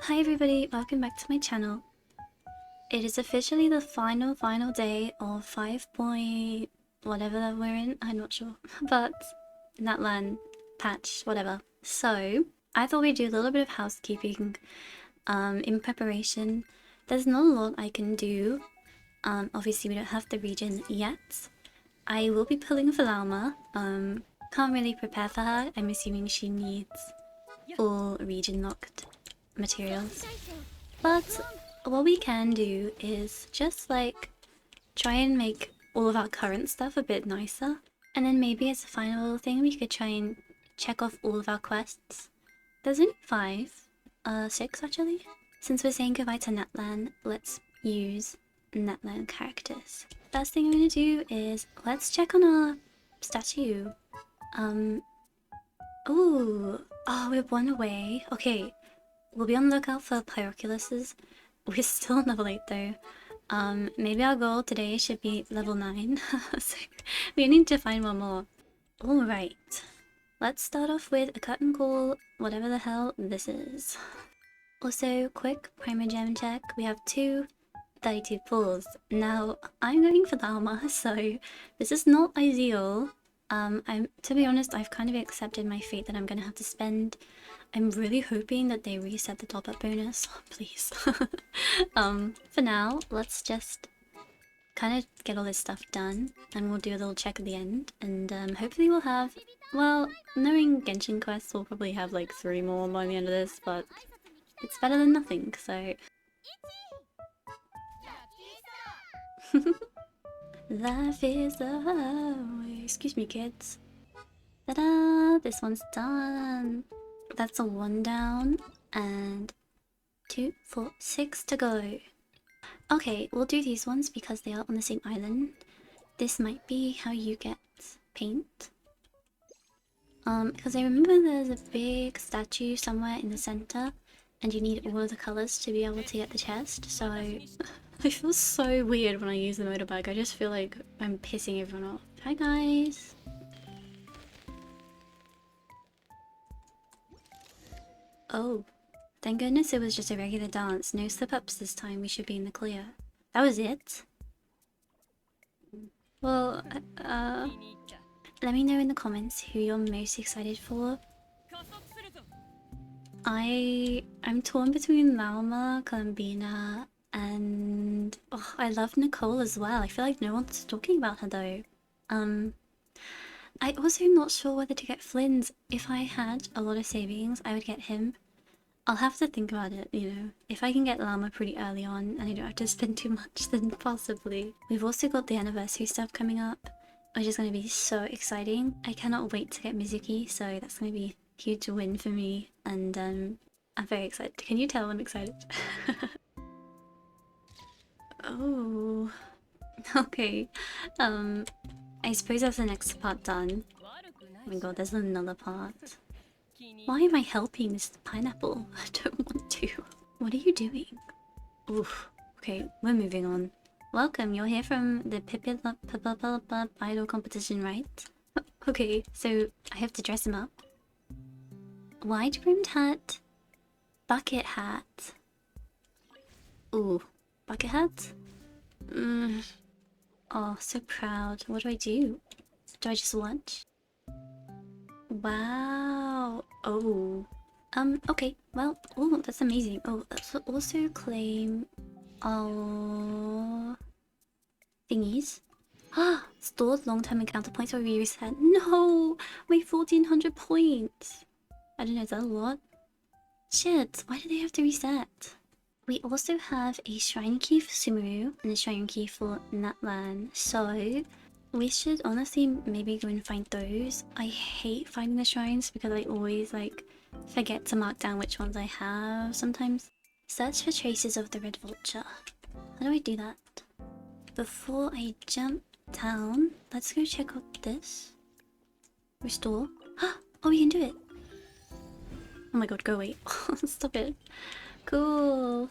Hi everybody, welcome back to my channel. It is officially the final day of 5 point whatever that we're in, I'm not sure. But Natlan patch, whatever. So I thought we'd do a little bit of housekeeping in preparation. There's not a lot I can do. Obviously we don't have the region yet. I will be pulling for Llama. Can't really prepare for her. I'm assuming she needs all region locked materials. But what we can do is just like try and make all of our current stuff a bit nicer. And then maybe as a final thing we could try and check off all of our quests. There's only 6 actually. Since we're saying goodbye to Natlan, let's use Natlan characters. First thing I'm gonna do is let's check on our statue. Ooh, oh, we're 1 away. Okay, we'll be on the lookout for Pyroculuses. We're still level 8 though. Maybe our goal today should be level 9. So we need to find 1 more. Alright, let's start off with a curtain call, whatever the hell this is. Also, quick primer gem check. We have 2 32 pulls. Now, I'm going for the armor, so this is not ideal. To be honest, I've kind of accepted my fate that I'm gonna have to spend. I'm really hoping that they reset the top-up bonus, please. For now, let's just kind of get all this stuff done, and we'll do a little check at the end, and hopefully we'll have, well, knowing Genshin quests, we'll probably have like 3 more by the end of this, but it's better than nothing, so... Life is the highway. Excuse me, kids. Ta-da! This one's done. That's a 1 down, and 2, 4, 6 to go. Okay, we'll do these ones because they are on the same island. This might be how you get paint. Because I remember there's a big statue somewhere in the center, and you need all of the colors to be able to get the chest, so... I feel so weird when I use the motorbike. I just feel like I'm pissing everyone off. Hi guys! Oh, thank goodness it was just a regular dance. No slip-ups this time, we should be in the clear. That was it? Well, let me know in the comments who you're most excited for. I'm torn between Lauma, Columbina, and oh, I love Nicole as well. I feel like no one's talking about her though. I also not sure whether to get Flynn's. If I had a lot of savings, I would get him. I'll have to think about it, you know. If I can get Llama pretty early on and I don't have to spend too much, then possibly. We've also got the anniversary stuff coming up, which is going to be so exciting. I cannot wait to get Mizuki, so that's going to be a huge win for me. And I'm very excited. Can you tell I'm excited? Oh, okay. I suppose that's the next part done. Oh my god, there's another part. Why am I helping this pineapple? I don't want to. What are you doing? Oof. Okay, we're moving on. Welcome, you're here from the idol competition, right? Okay, so I have to dress him up. Wide-brimmed hat. Bucket hat. Ooh. Bucket hat? Oh, so proud. What do I do? Do I just watch? Wow. Oh. Okay. Well, oh, that's amazing. Oh, also claim... Oh... Thingies. Ah! Stored long-term encounter points will be reset. No! My 1400 points! I don't know, is that a lot? Shit, why do they have to reset? We also have a shrine key for Sumeru and a shrine key for Natlan, so we should honestly maybe go and find those. I hate finding the shrines because I always like forget to mark down which ones I have sometimes. Search for traces of the red vulture. How do I do that? Before I jump down, let's go check out this. Restore. Oh, we can do it! Oh my god, go away. Stop it. Cool.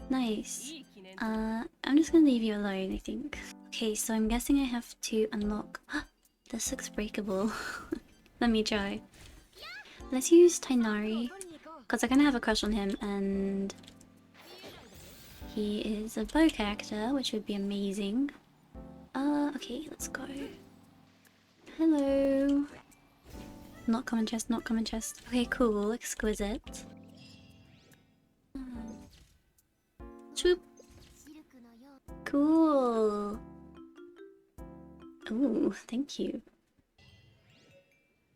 Nice. I'm just gonna leave you alone, I think. Okay, so I'm guessing I have to unlock... This looks breakable. Let me try. Let's use Tainari, Because I kind of have a crush on him, and he is a bow character, which would be amazing. Okay, let's go. Hello. Not common chest, not common chest. Okay, cool, exquisite. Swoop. Cool. Ooh, thank you.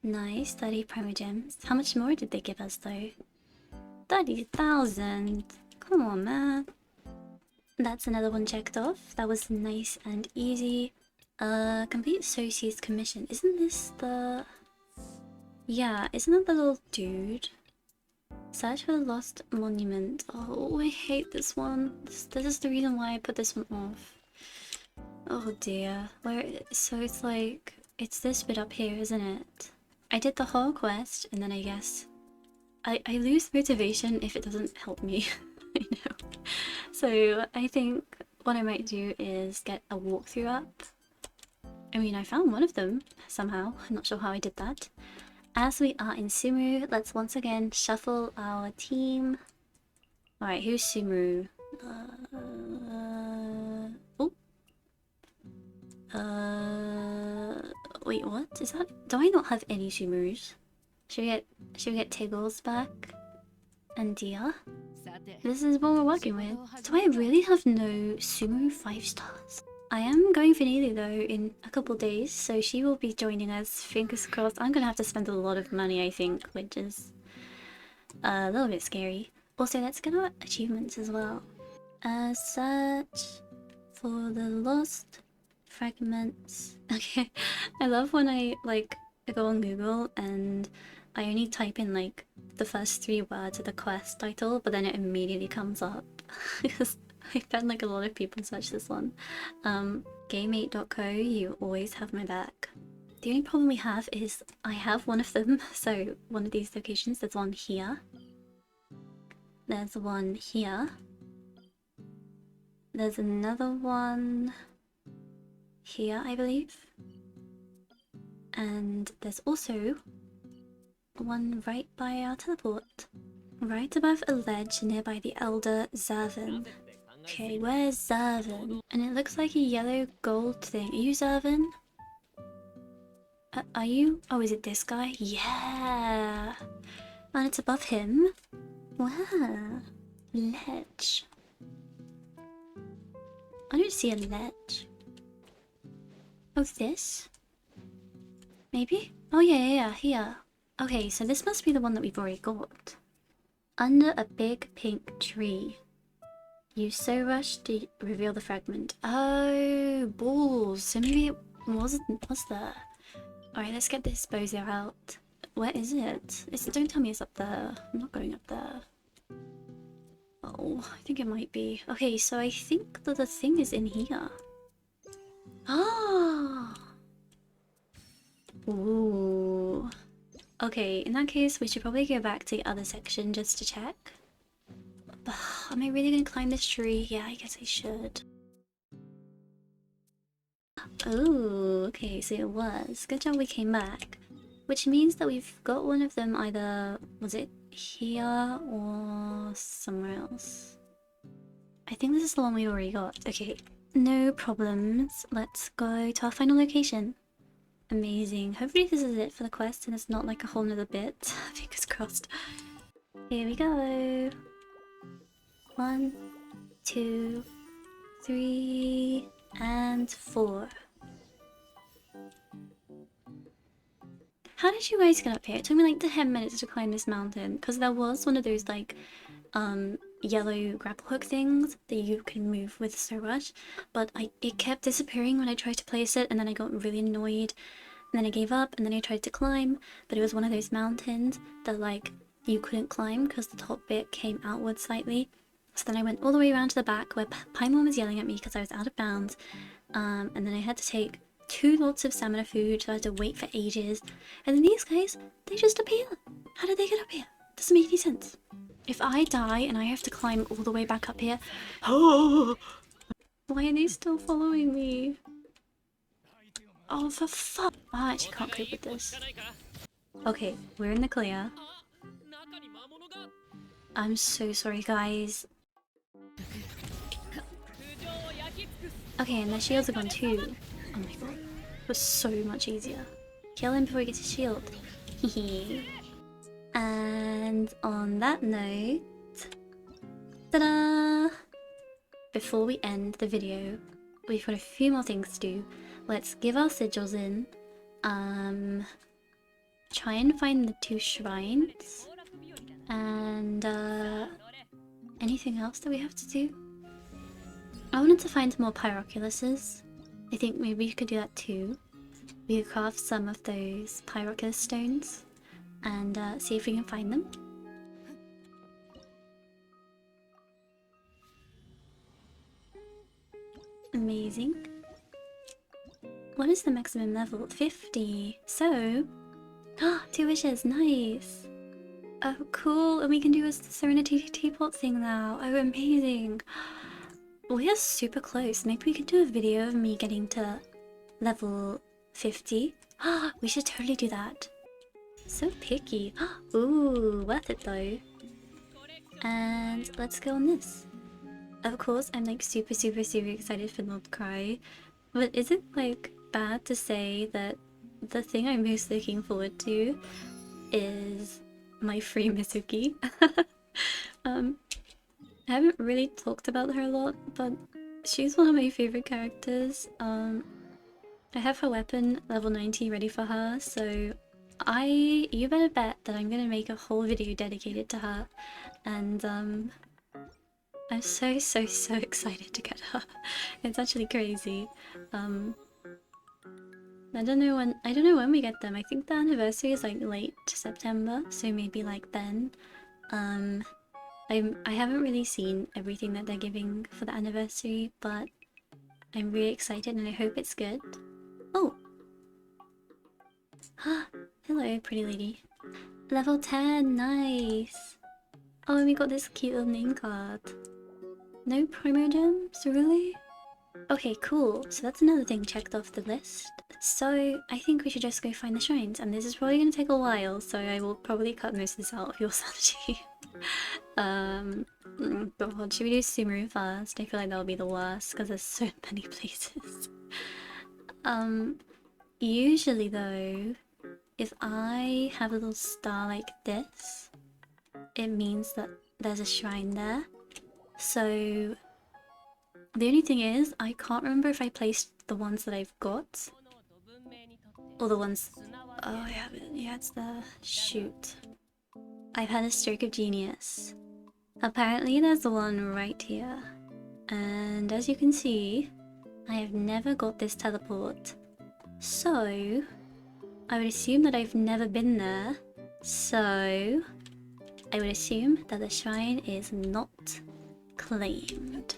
Nice, 30 primo gems. How much more did they give us though? 30,000. Come on, man. That's another one checked off. That was nice and easy. Complete associate's commission. Isn't this the... Yeah, isn't that the little dude? Search for the lost monument. Oh, I hate this one. This is the reason why I put this one off. Oh dear. So it's like... It's this bit up here, isn't it? I did the whole quest, and then I guess... I lose motivation if it doesn't help me. I know. So I think what I might do is get a walkthrough up. I mean, I found one of them somehow. I'm not sure how I did that. As we are in Sumeru, let's once again shuffle our team. Alright, who's Sumeru? Wait, what? Is that... Do I not have any Sumerus? Should we get Tiggles back? And Dia? This is what we're working with. Do I really have no Sumeru 5 stars? I am going for Neely though in a couple days, so she will be joining us, fingers crossed. I'm gonna have to spend a lot of money, I think, which is a little bit scary. Also, let's get our achievements as well. Search for the lost fragments. Okay, I love when I go on Google and I only type in like the first 3 words of the quest title, but then it immediately comes up. Because I found like a lot of people search this one. Game8.co, you always have my back. The only problem we have is I have one of them, so one of these locations. There's one here. There's one here. There's another one here, I believe. And there's also one right by our teleport. Right above a ledge nearby the Elder Zervan. Okay, where's Zervan? And it looks like a yellow gold thing. Are you Zervan? Are you? Oh, is it this guy? Yeah! And it's above him. Wow. Ledge. I don't see a ledge. Oh, this? Maybe? Oh, yeah, here. Okay, so this must be the one that we've already got. Under a big pink tree. Use so rush to reveal the fragment. Oh, balls. So maybe it was there. Alright, let's get this bozo out. Where is it? Don't tell me it's up there. I'm not going up there. Oh, I think it might be. Okay, so I think that the thing is in here. Ah! Ooh. Okay, in that case, we should probably go back to the other section just to check. Am I really gonna climb this tree? Yeah, I guess I should. Oh, okay, so it was. Good job we came back. Which means that we've got one of them either... Was it here or somewhere else? I think this is the one we already got. Okay, no problems. Let's go to our final location. Amazing. Hopefully this is it for the quest and it's not like a whole nother bit. Fingers crossed. Here we go. 1, 2, 3, and 4. How did you guys get up here? It took me like 10 minutes to climb this mountain because there was one of those like yellow grapple hook things that you can move with so rush, but it kept disappearing when I tried to place it, and then I got really annoyed, and then I gave up, and then I tried to climb, but it was one of those mountains that like you couldn't climb because the top bit came outward slightly. So then I went all the way around to the back where Paimon was yelling at me because I was out of bounds, and then I had to take 2 lots of stamina food, so I had to wait for ages, and then these guys, they just appear. How did they get up here? Doesn't make any sense. If I die and I have to climb all the way back up here... Why are they still following me? Oh, for fuck! I actually can't cope with this. Okay, we're in the clear. I'm so sorry, guys. Okay, and their shields are gone too. Oh my god. It was so much easier. Kill him before he gets his shield. Hehe. And on that note... Ta-da! Before we end the video, we've got a few more things to do. Let's give our sigils in. Try and find the 2 shrines. And anything else that we have to do? I wanted to find more pyroculuses. I think maybe we could do that too. We could craft some of those pyroculus stones and see if we can find them. Amazing. What is the maximum level? 50. So... 2 wishes, nice! Oh, cool, and we can do a Serenity Teapot thing now. Oh, amazing. We are super close. Maybe we could do a video of me getting to level 50. We should totally do that. So picky. Ooh, worth it though. And let's go on this. Of course, I'm like super excited for Nod Krai. But is it like bad to say that the thing I'm most looking forward to is my free Mizuki? I haven't really talked about her a lot, but she's one of my favorite characters. I have her weapon level 90 ready for her, so you better bet that I'm gonna make a whole video dedicated to her, and I'm so excited to get her. It's actually crazy. I don't know when we get them. I think the anniversary is like late September, so maybe like then. I haven't really seen everything that they're giving for the anniversary, but I'm really excited and I hope it's good. Oh! Hello, pretty lady. Level 10, nice! Oh, and we got this cute little name card. No promo gems? Really? Okay, cool. So that's another thing checked off the list. So I think we should just go find the shrines, and this is probably going to take a while, so I will probably cut most of this out of your sanity. God, should we do Sumeru first? I feel like that would be the worst, because there's so many places. Usually though, if I have a little star like this, it means that there's a shrine there. So the only thing is, I can't remember if I placed the ones that I've got or the ones... Oh, I haven't. Yeah, it's the... Shoot. I've had a stroke of genius. Apparently there's the one right here. And as you can see, I have never got this teleport. So, I would assume that I've never been there. So, I would assume that the shrine is not claimed.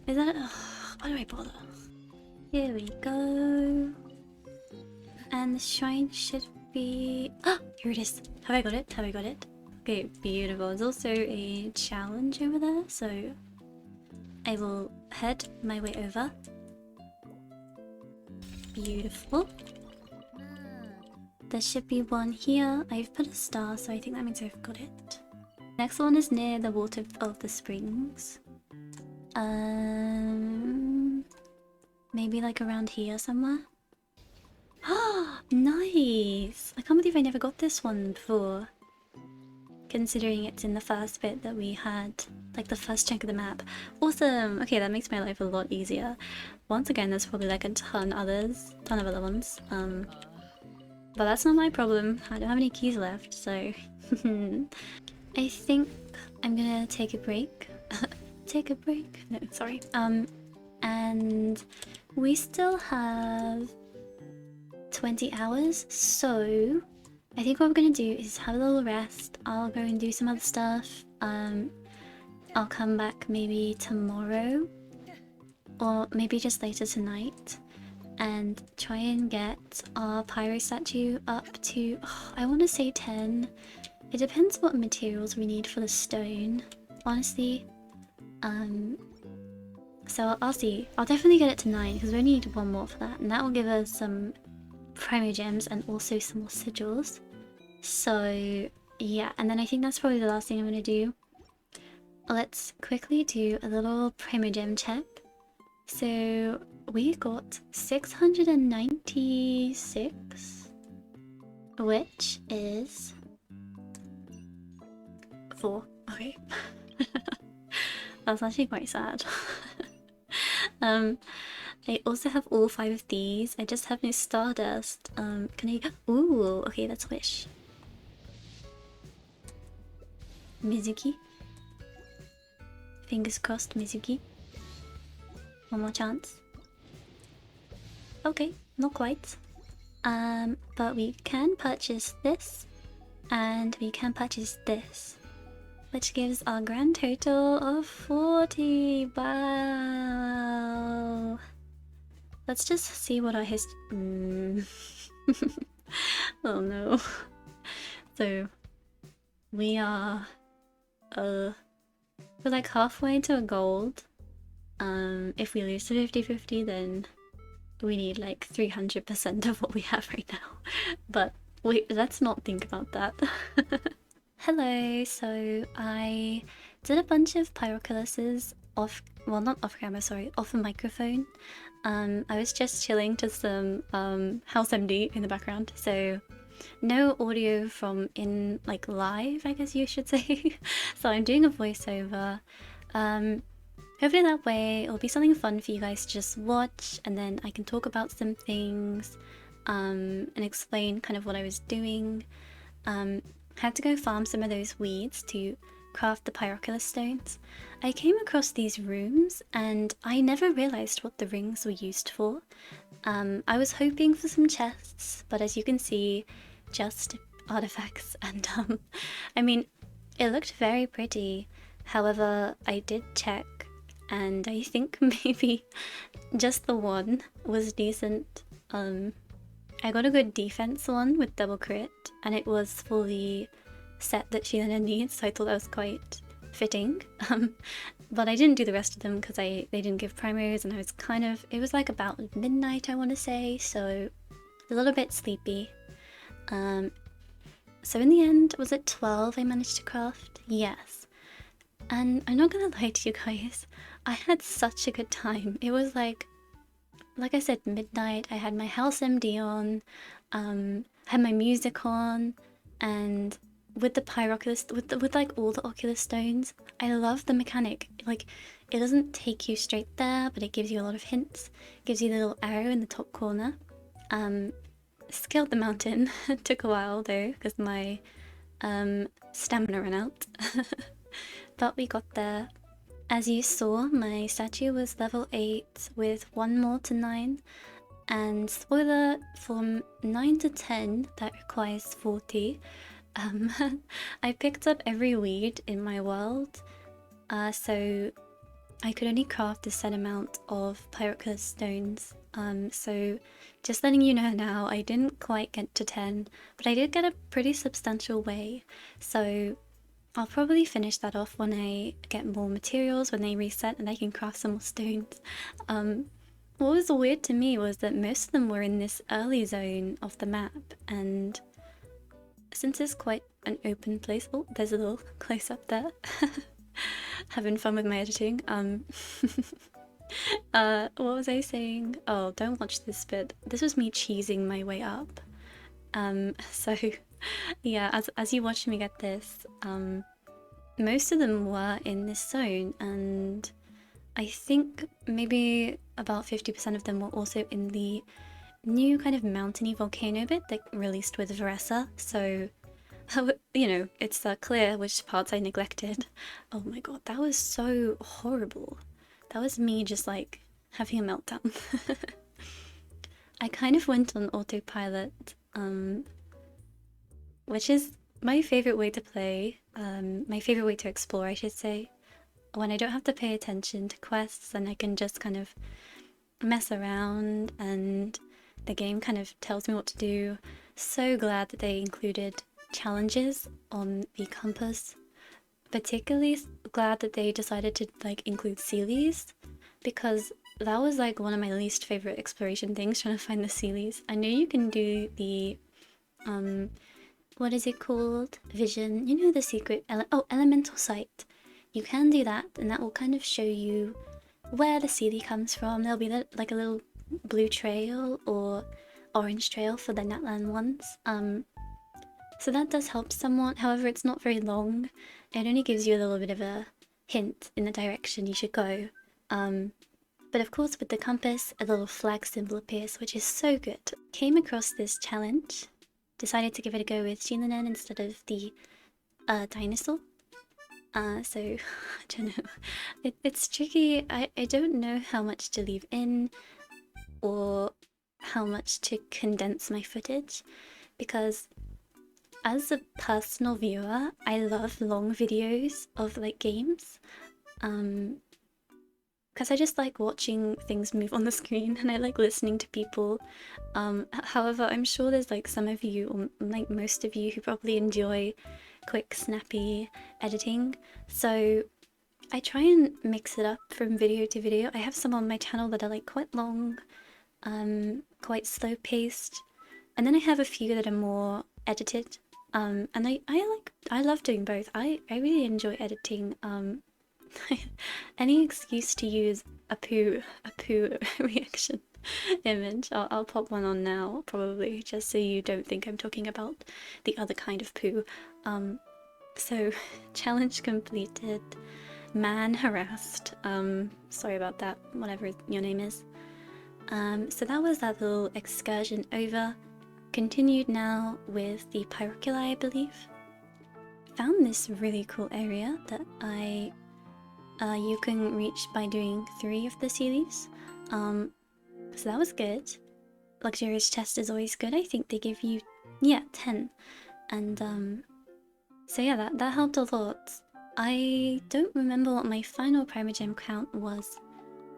Is that... why do I bother? Here we go. And the shrine should be... Ah! Here it is. Have I got it? Have I got it? Okay, beautiful. There's also a challenge over there, so I will head my way over. Beautiful. There should be one here. I've put a star, so I think that means I've got it. Next one is near the water of the springs. Maybe like around here somewhere. Ah, nice! I can't believe I never got this one before. Considering it's in the first bit that we had, like the first chunk of the map. Awesome! Okay, that makes my life a lot easier. Once again, there's probably like a ton of other ones. But that's not my problem. I don't have any keys left, so... I think I'm gonna take a break. Take a break? No, sorry. And we still have 20 hours, so I think what we're gonna do is have a little rest. I'll go and do some other stuff. I'll come back maybe tomorrow, or maybe just later tonight, and try and get our pyro statue up to, I want to say 10. It depends what materials we need for the stone, honestly. So I'll see. I'll definitely get it to 9 because we only need one more for that, and that will give us some primo gems and also some more sigils. So Yeah, and then I think that's probably the last thing I'm gonna do. Let's quickly do a little Primogem check. So we got 696, which is 4. Okay. That's actually quite sad. I also have all 5 of these. I just have no Stardust. Can I... Ooh, okay, that's Wish. Mizuki. Fingers crossed, Mizuki. One more chance. Okay, not quite. But we can purchase this, and we can purchase this, which gives our grand total of 40. Wow. Let's just see what our Oh no. So we are we're like halfway to a gold. If we lose to 50-50, then we need like 300% of what we have right now. But wait, let's not think about that. Hello, so I did a bunch of pyrokiluses off, well, not off camera, sorry, off a microphone. I was just chilling to some House MD in the background, so no audio from in like live, I guess you should say. So I'm doing a voiceover. Hopefully that way it'll be something fun for you guys to just watch, and then I can talk about some things and explain kind of what I was doing. Had to go farm some of those weeds to craft the pyroculus stones. I came across these rooms and I never realized what the rings were used for. I was hoping for some chests, but as you can see, just artifacts. And I mean, it looked very pretty. However, I did check, and I think maybe just the one was decent. I got a good defense one with double crit, and it was for the set that Sheena needs, so I thought that was quite fitting. But I didn't do the rest of them because they didn't give primos, and I was kind of, it was like about midnight, I want to say, so a little bit sleepy. So in the end, was it 12 I managed to craft? Yes. And I'm not gonna lie to you guys, I had such a good time. It was like I said, midnight. I had my House MD on, had my music on, and with the pyroculus, with like all the oculus stones, I love the mechanic. Like, it doesn't take you straight there, but it gives you a lot of hints. It gives you the little arrow in the top corner. Scaled the mountain. It took a while though, because my stamina ran out. But we got there. As you saw, my statue was level 8 with 1 more to 9. And spoiler, from 9 to 10, that requires 40. I picked up every weed in my world, so I could only craft a set amount of pyroculus stones. So just letting you know now, I didn't quite get to 10, but I did get a pretty substantial way. So I'll probably finish that off when I get more materials, when they reset and I can craft some more stones. What was weird to me was that most of them were in this early zone of the map, and since it's quite an open place... Oh, there's a little close-up there. Having fun with my editing. What was I saying? Oh, don't watch this bit. This was me cheesing my way up. So yeah, as you watch me get this, most of them were in this zone, and I think maybe about 50% of them were also in the new kind of mountainy volcano bit that released with Veressa, so you know, it's clear which parts I neglected. Oh my god, that was so horrible. That was me just like having a meltdown. I kind of went on autopilot, which is my favorite way to play, my favorite way to explore, I should say. When I don't have to pay attention to quests and I can just kind of mess around and the game kind of tells me what to do. So glad that they included challenges on the compass. Particularly glad that they decided to like include Sealies, because that was like one of my least favorite exploration things, trying to find the Sealies. I know you can do the what is it called? Vision. You know the secret elemental sight. You can do that, and that will kind of show you where the CD comes from. There'll be like a little blue trail or orange trail for the Natlan ones. So that does help somewhat. However, it's not very long. It only gives you a little bit of a hint in the direction you should go. But of course, with the compass, a little flag symbol appears, which is so good. Came across this challenge, decided to give it a go with Shen instead of the dinosaur. So, I don't know. It's tricky. I don't know how much to leave in or how much to condense my footage, because as a personal viewer, I love long videos of like games. Because I just like watching things move on the screen and I like listening to people. However, I'm sure there's like some of you, or like most of you, who probably enjoy quick, snappy editing. So I try and mix it up from video to video. I have some on my channel that are like quite long, quite slow paced, and then I have a few that are more edited. And I love doing both. I really enjoy editing. Any excuse to use a poo reaction image. I'll pop one on now, probably, just so you don't think I'm talking about the other kind of poo. So, challenge completed. Man harassed. Sorry about that, whatever your name is. So that was that little excursion over. Continued now with the Pyroculi, I believe. Found this really cool area that you can reach by doing 3 of the series. So that was good. Luxurious chest is always good. I think they give you, 10. And so yeah, that helped a lot. I don't remember what my final Primogem count was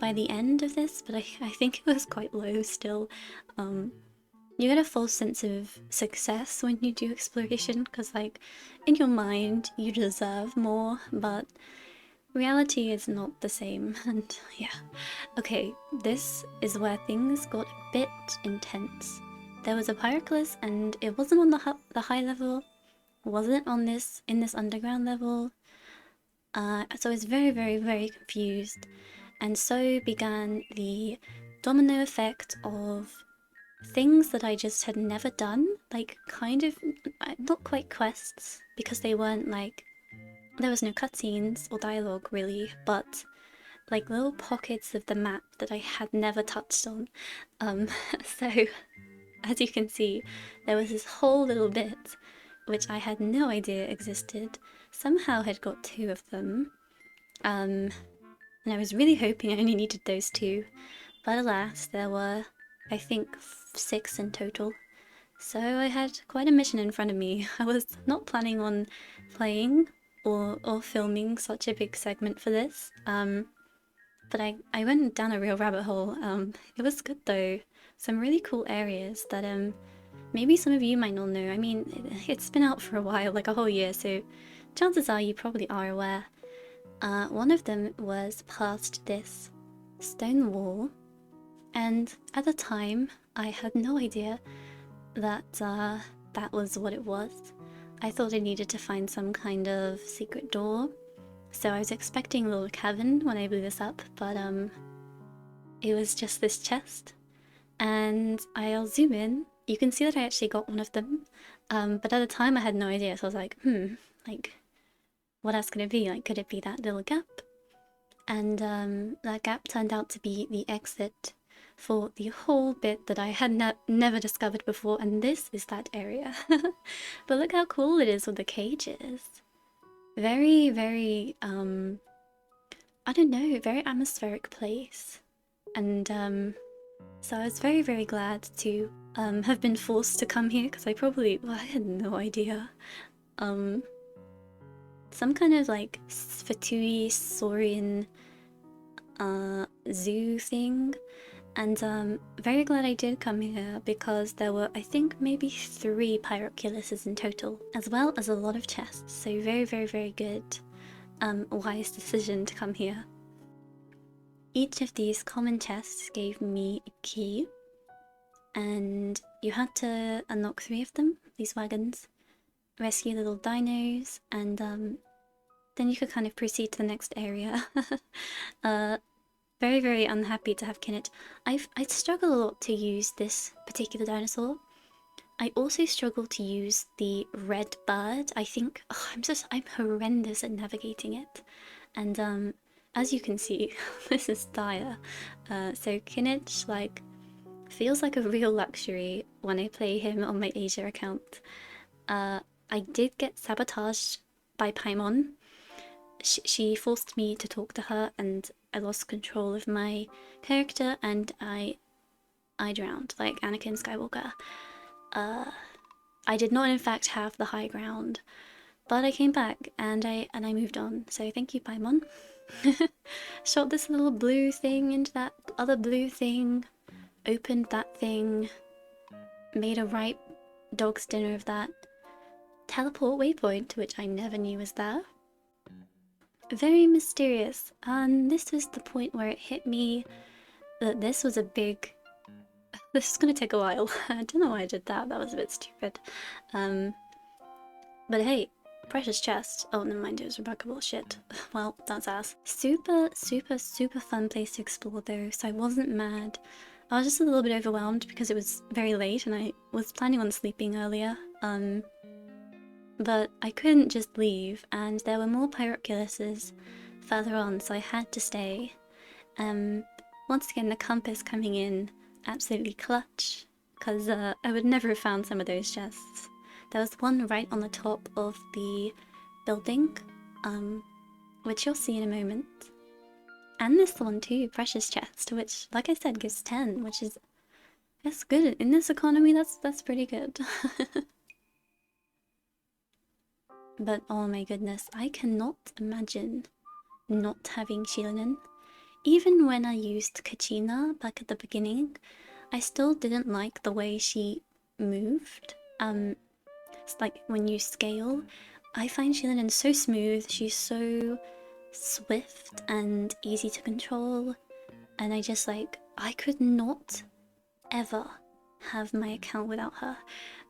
by the end of this, but I think it was quite low still. You get a false sense of success when you do exploration, because like in your mind you deserve more, but reality is not the same. And yeah, okay, this is where things got a bit intense. There was a Pyroclus and it wasn't on the high level, wasn't on in this underground level. So I was very, very, very confused, and so began the domino effect of things that I just had never done, like kind of, not quite quests, because they weren't like, there was no cutscenes or dialogue really, but like little pockets of the map that I had never touched on. So as you can see, there was this whole little bit which I had no idea existed. Somehow had got 2 of them. And I was really hoping I only needed those 2, but alas, there were, I think, 6 in total. So I had quite a mission in front of me. I was not planning on playing or filming such a big segment for this, but I went down a real rabbit hole. It was good though. Some really cool areas that maybe some of you might not know. I mean, it's been out for a while, like a whole year, so chances are you probably are aware. One of them was past this stone wall, and at the time I had no idea that that was what it was. I thought I needed to find some kind of secret door, so I was expecting a little cavern when I blew this up, but it was just this chest. And I'll zoom in. You can see that I actually got one of them, but at the time I had no idea, so I was like, like, what else could it be? Like, could it be that little gap? And that gap turned out to be the exit for the whole bit that I had never discovered before, and this is that area. But look how cool it is with the cages. Very, very, I don't know, very atmospheric place. And so I was very, very glad to have been forced to come here, because I had no idea. Some kind of like Fatui Saurian zoo thing, and very glad I did come here, because there were, I think, maybe 3 Pyroculuses in total, as well as a lot of chests, so very, very, very good, wise decision to come here. Each of these common chests gave me a key, and you had to unlock 3 of them, these wagons, rescue the little dinos, and then you could kind of proceed to the next area. Very, very unhappy to have Kinnet. I struggle a lot to use this particular dinosaur. I also struggle to use the red bird. I think I'm horrendous at navigating it, and as you can see, this is dire. So Kinnet like feels like a real luxury when I play him on my Asia account. I did get sabotaged by Paimon. She forced me to talk to her, and I lost control of my character, and I drowned like Anakin Skywalker. I did not in fact have the high ground, but I came back and I moved on. So thank you, Paimon. Shot this little blue thing into that other blue thing, opened that thing, made a ripe dog's dinner of that. Teleport waypoint, which I never knew was there. Very mysterious, and this was the point where it hit me that this was a big... This is gonna take a while. I don't know why I did that, that was a bit stupid. But hey, precious chest. Oh, never mind, it was remarkable shit. Well, that's ass. Super, super, super fun place to explore though, so I wasn't mad. I was just a little bit overwhelmed because it was very late and I was planning on sleeping earlier. But I couldn't just leave, and there were more Pyroculuses further on, so I had to stay. Once again, the compass coming in, absolutely clutch, because I would never have found some of those chests. There was one right on the top of the building, which you'll see in a moment. And this one too, precious chest, which, like I said, gives 10, which is... That's good. In this economy, that's pretty good. But oh my goodness, I cannot imagine not having Shilinen. Even when I used Kachina back at the beginning, I still didn't like the way she moved. It's like when you scale, I find Shilinen so smooth, she's so swift and easy to control, and I just like, I could not ever have my account without her.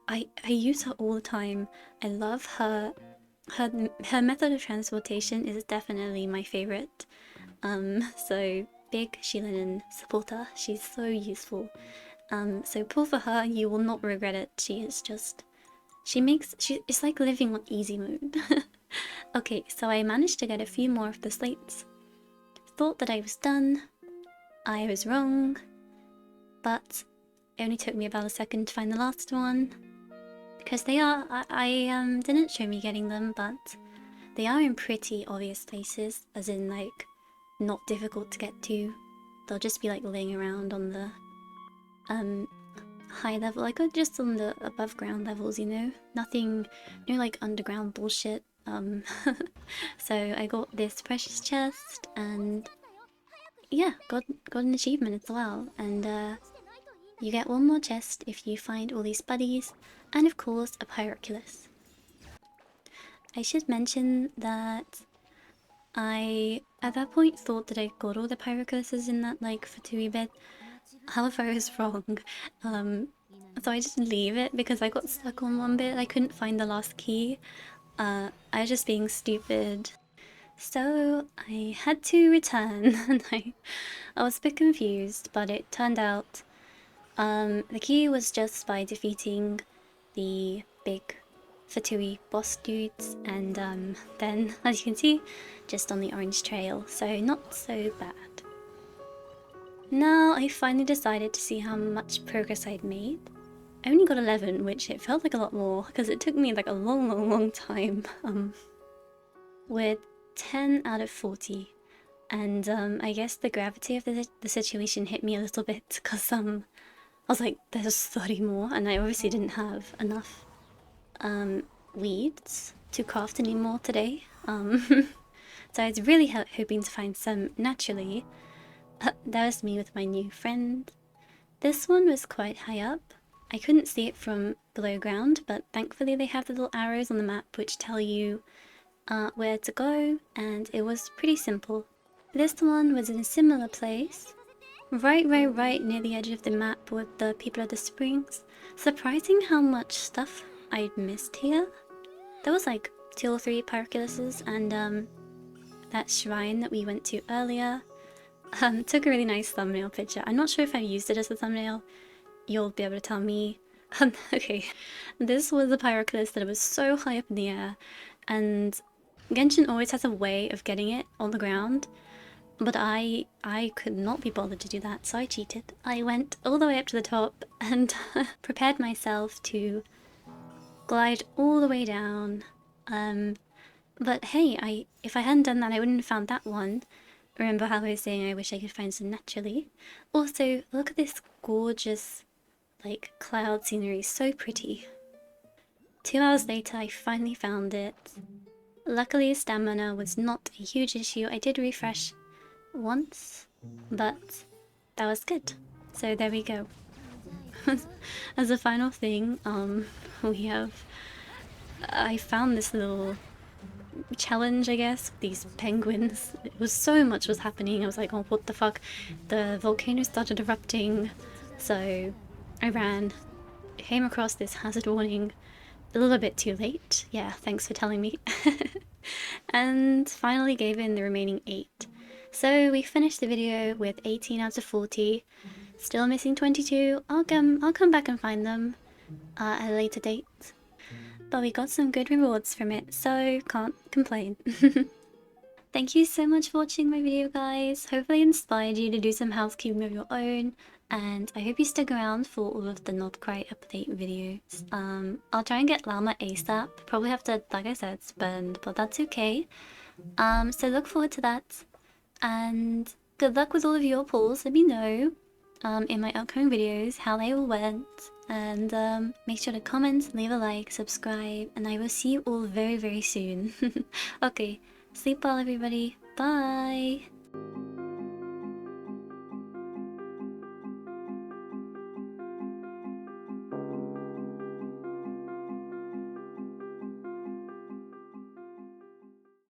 I use her all the time. I love her. Her method of transportation is definitely my favorite. So big Shilinen supporter. She's so useful. So pull for her, you will not regret it. She is just... It's like living on easy mode. Okay, so I managed to get a few more of the slates. Thought that I was done. I was wrong. But it only took me about a second to find the last one. Because they are... I didn't show me getting them, but they are in pretty obvious places. As in, like, not difficult to get to. They'll just be, like, laying around on the... high level, like just on the above ground levels, you know? Nothing, no like underground bullshit. So I got this precious chest and yeah, got an achievement as well. And you get one more chest if you find all these buddies, and of course a Pyroculus. I should mention that I at that point thought that I got all the Pyroculuses in that like Fatui bed. However, I was wrong. So I just leave it because I got stuck on one bit. I couldn't find the last key. I was just being stupid. So I had to return and I was a bit confused, but it turned out the key was just by defeating the big Fatui boss dudes, and then, as you can see, just on the orange trail, so not so bad. Now I finally decided to see how much progress I'd made. I only got 11, which it felt like a lot more, because it took me like a long time. With 10 out of 40. And I guess the gravity of the situation hit me a little bit, because I was like, there's 30 more, and I obviously didn't have enough weeds to craft anymore today. So I was really hoping to find some naturally. That was me with my new friend. This one was quite high up. I couldn't see it from below ground, but thankfully they have the little arrows on the map which tell you where to go, and it was pretty simple. This one was in a similar place, right near the edge of the map with the people of the springs. Surprising how much stuff I'd missed here. there was like 2 or 3 Paraculises, and that shrine that we went to earlier. Took a really nice thumbnail picture. I'm not sure if I've used it as a thumbnail. You'll be able to tell me. Okay, this was a Pyroculus that was so high up in the air, and Genshin always has a way of getting it on the ground, but I could not be bothered to do that, so I cheated. I went all the way up to the top and prepared myself to glide all the way down. But hey, if I hadn't done that, I wouldn't have found that one. Remember how I was saying I wish I could find some naturally? Also, look at this gorgeous, like, cloud scenery, so pretty. 2 hours later, I finally found it. Luckily, stamina was not a huge issue. I did refresh once, but that was good. So there we go. As a final thing, I found this little challenge, I guess, these penguins. It was so much was happening. I was like, oh, what the fuck? The volcano started erupting, so I ran, came across this hazard warning a little bit too late. Yeah, thanks for telling me. And finally gave in the remaining 8. So we finished the video with 18 out of 40. Still missing 22. I'll come back and find them at a later date. But we got some good rewards from it, so can't complain. Thank you so much for watching my video, guys. Hopefully it inspired you to do some housekeeping of your own, and I hope you stick around for all of the Nod Krai update videos. I'll try and get Llama ASAP. Probably have to, like I said, spend, but that's okay. So look forward to that, and good luck with all of your pulls. Let me know in my upcoming videos how they all went, and make sure to comment, leave a like, subscribe, and I will see you all very, very soon. Okay, sleep well, everybody. Bye!